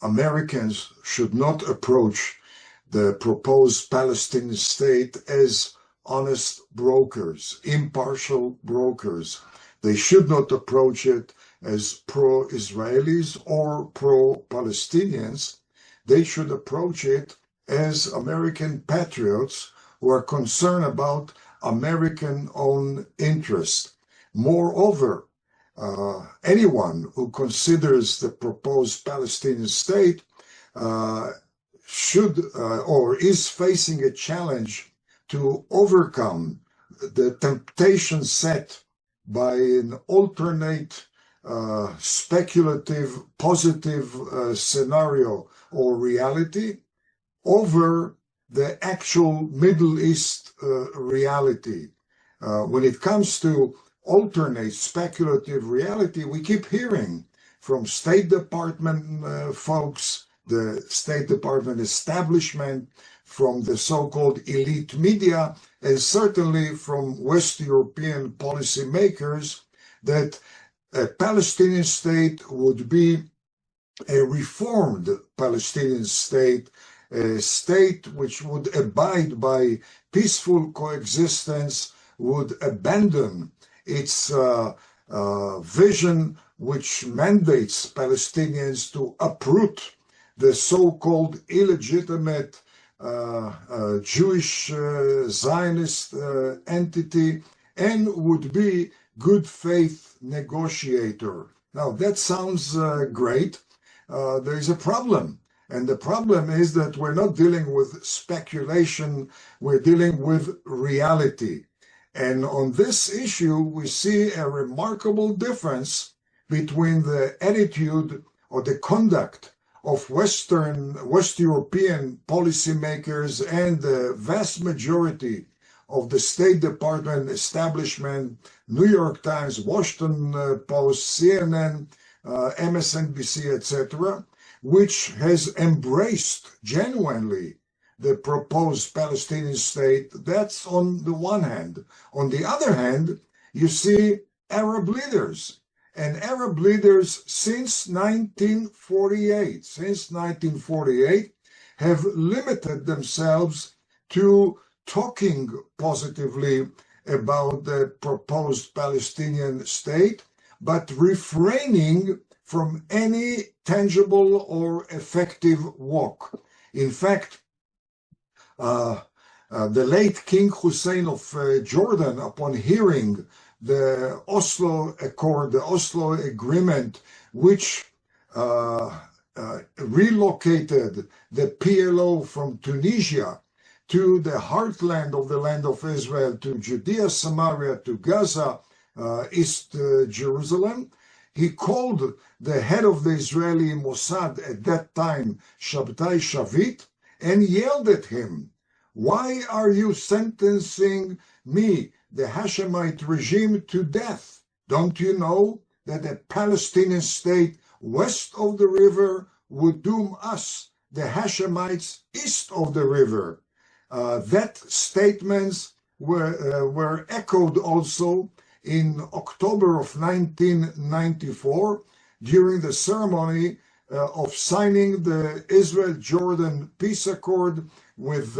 Americans should not approach the proposed Palestinian state as honest brokers, impartial brokers. They should not approach it as pro-Israelis or pro-Palestinians. They should approach it as American patriots who are concerned about American own interest. Moreover, anyone who considers the proposed Palestinian state should or is facing a challenge to overcome the temptation set by an alternate speculative positive scenario or reality over the actual Middle East reality. When it comes to alternate speculative reality, we keep hearing from State Department folks, the State Department establishment, from the so-called elite media, and certainly from West European policymakers, that a Palestinian state would be a reformed Palestinian state, a state which would abide by peaceful coexistence, would abandon its vision which mandates Palestinians to uproot the so-called illegitimate Jewish Zionist entity, and would be good faith negotiator. Now that sounds great. There is a problem. And the problem is that we're not dealing with speculation, we're dealing with reality. And on this issue, we see a remarkable difference between the attitude or the conduct of West European policymakers and the vast majority of the State Department establishment, New York Times, Washington Post, CNN, MSNBC, etc., which has embraced genuinely the proposed Palestinian state. That's on the one hand. On the other hand, you see Arab leaders. And Arab leaders since 1948 have limited themselves to talking positively about the proposed Palestinian state, but refraining from any tangible or effective work. In fact, the late King Hussein of Jordan, upon hearing the Oslo Accord, the Oslo Agreement, which relocated the PLO from Tunisia to the heartland of the land of Israel, to Judea, Samaria, to Gaza, East Jerusalem, he called the head of the Israeli Mossad at that time, Shabtai Shavit, and yelled at him, "Why are you sentencing me, the Hashemite regime, to death? Don't you know that a Palestinian state west of the river would doom us, the Hashemites, east of the river?" That statements were echoed also in October of 1994 during the ceremony of signing the Israel-Jordan peace accord with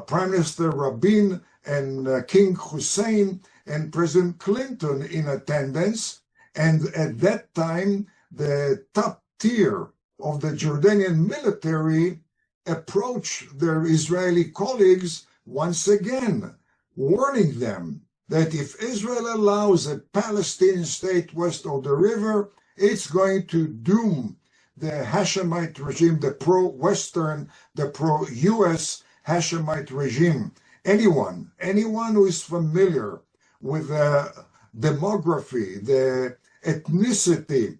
Prime Minister Rabin and King Hussein and President Clinton in attendance. And at that time, the top tier of the Jordanian military approached their Israeli colleagues once again, warning them that if Israel allows a Palestinian state west of the river, it's going to doom the Hashemite regime, the pro-Western, the pro-US Hashemite regime. Anyone who is familiar with the demography, the ethnicity,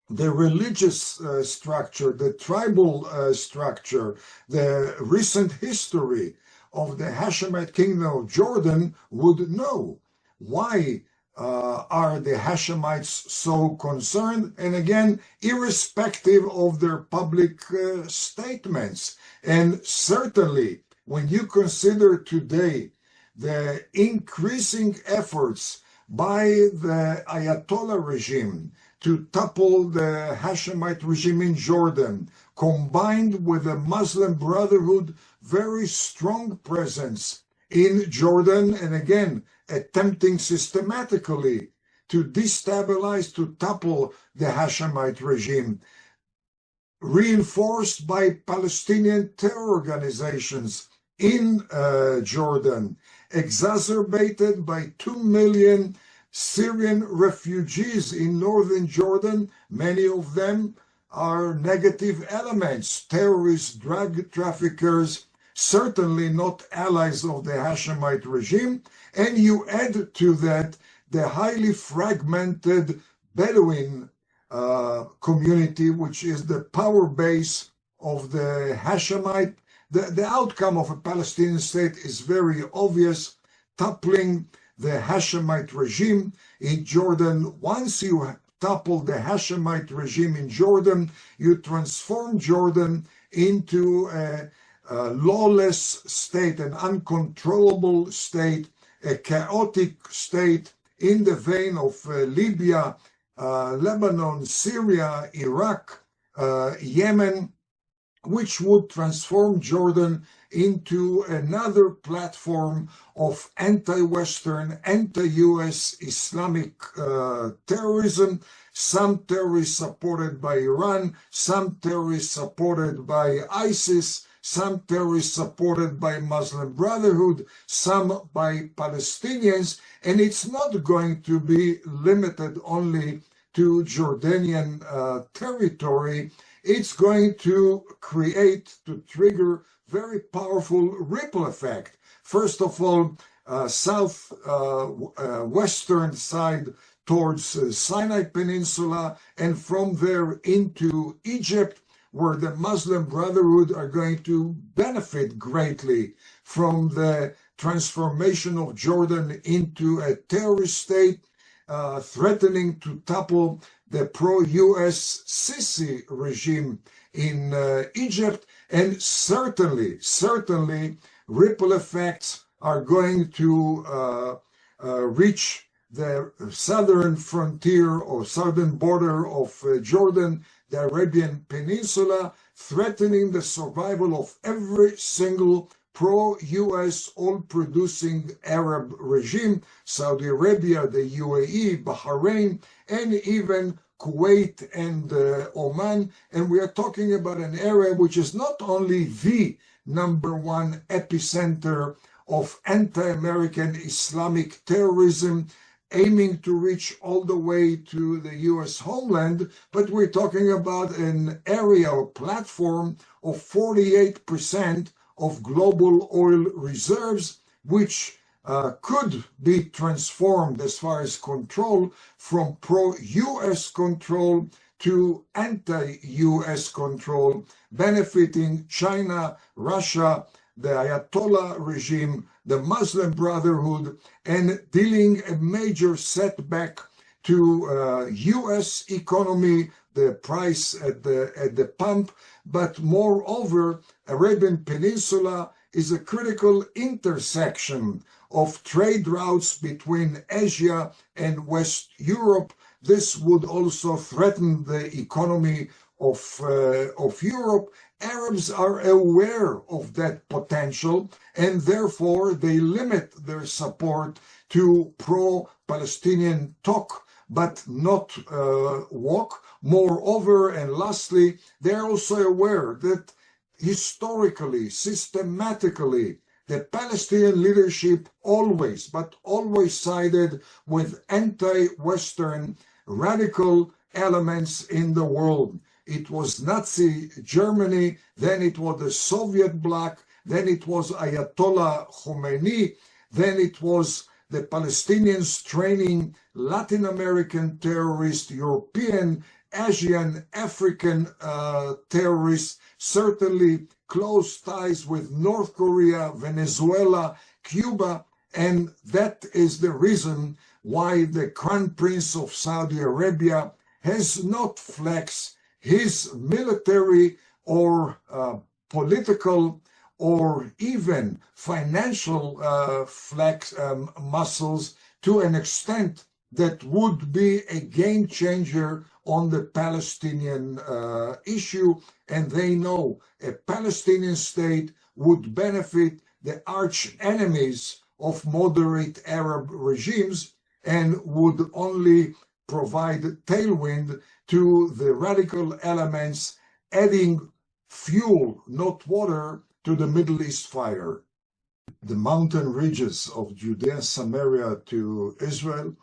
the religious structure, the tribal structure, the recent history of the Hashemite kingdom of Jordan would know why are the Hashemites so concerned, and again, irrespective of their public statements. And certainly, when you consider today the increasing efforts by the Ayatollah regime to topple the Hashemite regime in Jordan, combined with the Muslim Brotherhood very strong presence in Jordan, and again, attempting systematically to destabilize, to topple the Hashemite regime, reinforced by Palestinian terror organizations in Jordan, exacerbated by 2 million Syrian refugees in northern Jordan. Many of them are negative elements, terrorists, drug traffickers, certainly not allies of the Hashemite regime. And you add to that the highly fragmented Bedouin community, which is the power base of the Hashemite. The outcome of a Palestinian state is very obvious, toppling the Hashemite regime in Jordan. Once you topple the Hashemite regime in Jordan, you transform Jordan into a lawless state, an uncontrollable state, a chaotic state in the vein of Libya, Lebanon, Syria, Iraq, Yemen, which would transform Jordan into another platform of anti-Western, anti-US Islamic terrorism, some terrorists supported by Iran, some terrorists supported by ISIS, some terrorists supported by Muslim Brotherhood, some by Palestinians, and it's not going to be limited only to Jordanian territory. It's going to trigger very powerful ripple effect. First of all, western side towards Sinai Peninsula, and from there into Egypt, where the Muslim Brotherhood are going to benefit greatly from the transformation of Jordan into a terrorist state, threatening to topple the pro-US Sisi regime in Egypt, and certainly ripple effects are going to reach the southern frontier or southern border of Jordan, the Arabian Peninsula, threatening the survival of every single pro-US oil-producing Arab regime, Saudi Arabia, the UAE, Bahrain, and even Kuwait and Oman. And we are talking about an area which is not only the #1 epicenter of anti-American Islamic terrorism, aiming to reach all the way to the US homeland, but we're talking about an area or platform of 48% of global oil reserves, which could be transformed as far as control from pro-US control to anti-US control, benefiting China, Russia, the Ayatollah regime, the Muslim Brotherhood, and dealing a major setback to US economy, the price at the pump. But moreover, Arabian Peninsula is a critical intersection of trade routes between Asia and West Europe. This would also threaten the economy of Europe. Arabs are aware of that potential, and therefore they limit their support to pro-Palestinian talk, but not walk. Moreover, and lastly, they're also aware that historically, systematically, the Palestinian leadership always sided with anti-Western radical elements in the world. It was Nazi Germany, then it was the Soviet bloc, then it was Ayatollah Khomeini, then it was the Palestinians training Latin American terrorists, European, Asian, African terrorists, certainly close ties with North Korea, Venezuela, Cuba, and that is the reason why the Crown Prince of Saudi Arabia has not flexed his military or political or even financial muscles to an extent that would be a game changer on the Palestinian issue, and they know a Palestinian state would benefit the arch enemies of moderate Arab regimes and would only provide tailwind to the radical elements, adding fuel, not water, to the Middle East fire. The mountain ridges of Judea and Samaria to Israel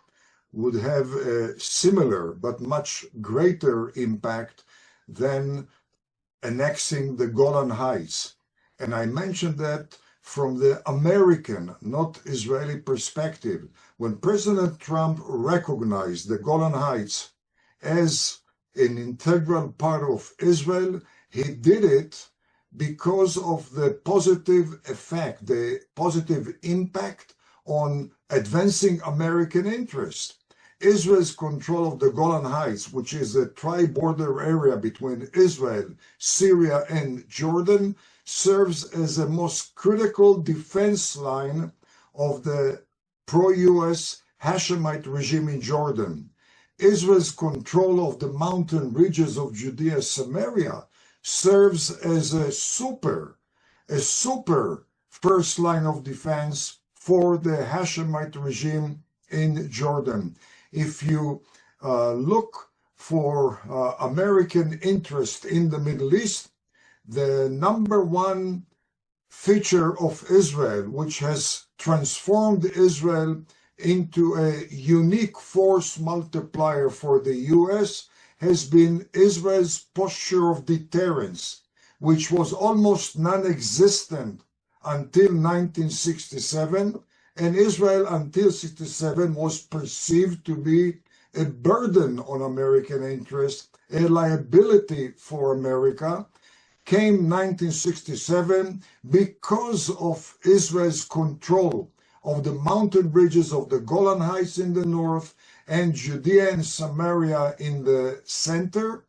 would have a similar but much greater impact than annexing the Golan Heights. And I mentioned that from the American, not Israeli perspective. When President Trump recognized the Golan Heights as an integral part of Israel, he did it because of the positive effect, the positive impact on advancing American interest. Israel's control of the Golan Heights, which is a tri-border area between Israel, Syria, and Jordan, serves as a most critical defense line of the pro-US Hashemite regime in Jordan. Israel's control of the mountain ridges of Judea and Samaria serves as a super first line of defense for the Hashemite regime in Jordan. If you look for American interest in the Middle East, the number one feature of Israel, which has transformed Israel into a unique force multiplier for the US, has been Israel's posture of deterrence, which was almost non-existent until 1967, and Israel until 1967 was perceived to be a burden on American interest, a liability for America. Came 1967 because of Israel's control of the mountain bridges of the Golan Heights in the north and Judea and Samaria in the center,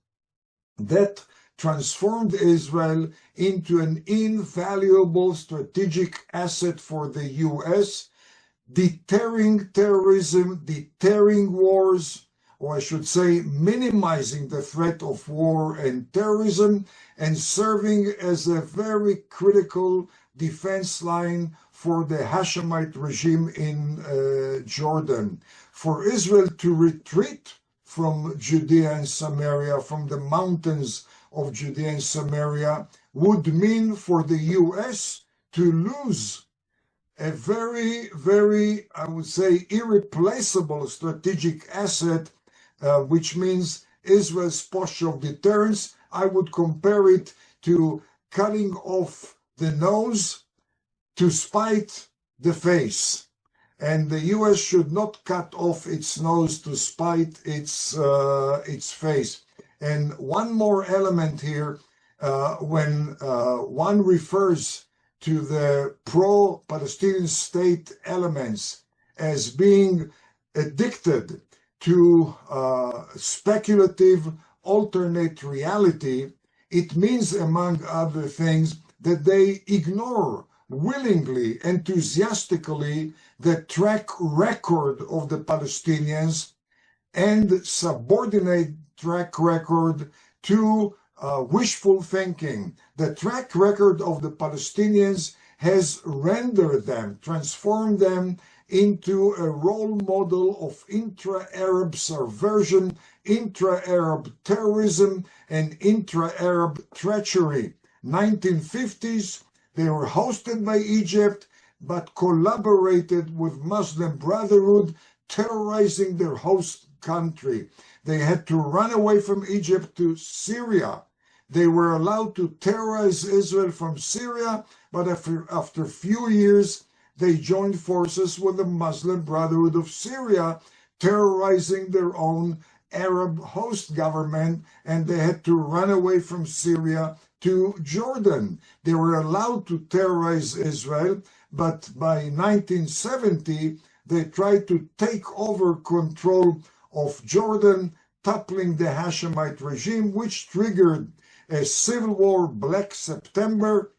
that transformed Israel into an invaluable strategic asset for the US, deterring terrorism, deterring wars, or I should say minimizing the threat of war and terrorism, and serving as a very critical defense line for the Hashemite regime in Jordan. For Israel to retreat from Judea and Samaria, from the mountains of Judea and Samaria, would mean for the US to lose a very, very, I would say, irreplaceable strategic asset, which means Israel's posture of deterrence. I would compare it to cutting off the nose to spite the face. And the US should not cut off its nose to spite its face. And one more element here, when one refers to the pro-Palestinian state elements as being addicted to speculative alternate reality, it means, among other things, that they ignore willingly, enthusiastically, the track record of the Palestinians and subordinate track record to wishful thinking. The track record of the Palestinians has rendered them, transformed them into a role model of intra-Arab subversion, intra-Arab terrorism, and intra-Arab treachery. 1950s, they were hosted by Egypt, but collaborated with Muslim Brotherhood, terrorizing their host country. They had to run away from Egypt to Syria. They were allowed to terrorize Israel from Syria, but after a few years, they joined forces with the Muslim Brotherhood of Syria, terrorizing their own Arab host government, and they had to run away from Syria to Jordan. They were allowed to terrorize Israel, but by 1970, they tried to take over control of Jordan, toppling the Hashemite regime, which triggered a civil war, Black September,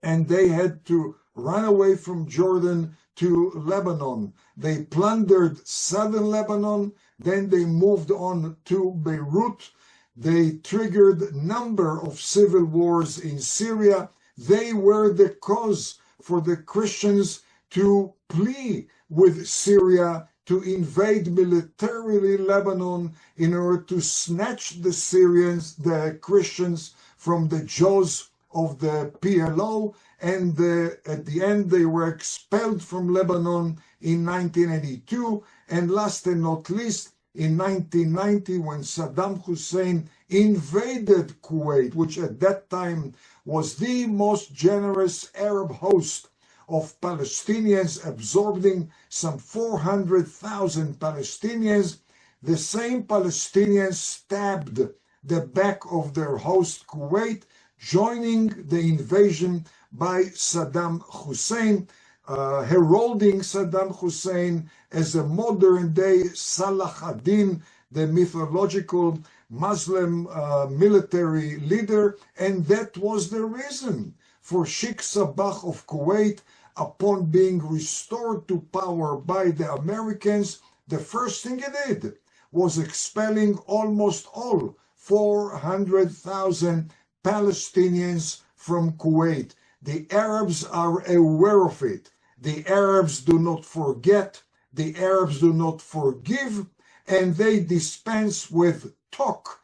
and they had to run away from Jordan to Lebanon. They plundered southern Lebanon, Then they moved on to Beirut. They triggered a number of civil wars in Syria. They were the cause for the Christians to plea with Syria to invade militarily Lebanon in order to snatch the Christians from the jaws of the PLO, and at the end they were expelled from Lebanon in 1982, and last and not least, in 1990, when Saddam Hussein invaded Kuwait, which at that time was the most generous Arab host of Palestinians, absorbing some 400,000 Palestinians, the same Palestinians stabbed the back of their host Kuwait, joining the invasion by Saddam Hussein, heralding Saddam Hussein as a modern-day Salah ad-Din, the mythological Muslim military leader, and that was the reason for Sheikh Sabah of Kuwait, upon being restored to power by the Americans, the first thing he did was expelling almost all 400,000 Palestinians from Kuwait. The Arabs are aware of it. The Arabs do not forget, the Arabs do not forgive, and they dispense with talk,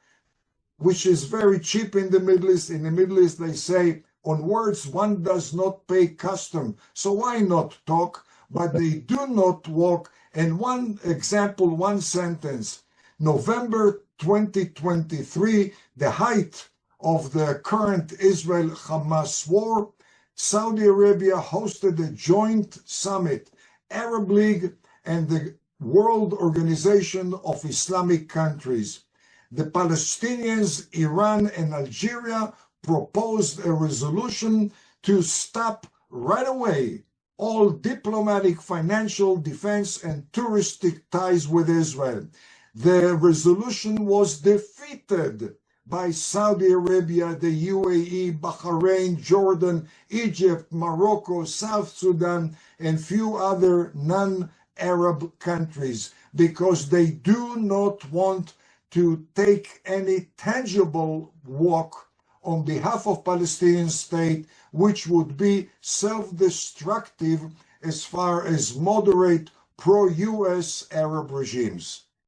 which is very cheap in the Middle East. In the Middle East, they say, on words one does not pay custom, so why not talk? But they do not walk. And one example, one sentence, November 2023, the height of the current Israel-Hamas war, Saudi Arabia hosted a joint summit, Arab League and the World Organization of Islamic Countries. The Palestinians, Iran, and Algeria proposed a resolution to stop right away all diplomatic, financial, defense, and touristic ties with Israel. The resolution was defeated by Saudi Arabia, the UAE, Bahrain, Jordan, Egypt, Morocco, South Sudan, and few other non-Arab countries, because they do not want to take any tangible walk on behalf of Palestinian state, which would be self-destructive as far as moderate pro-US Arab regimes.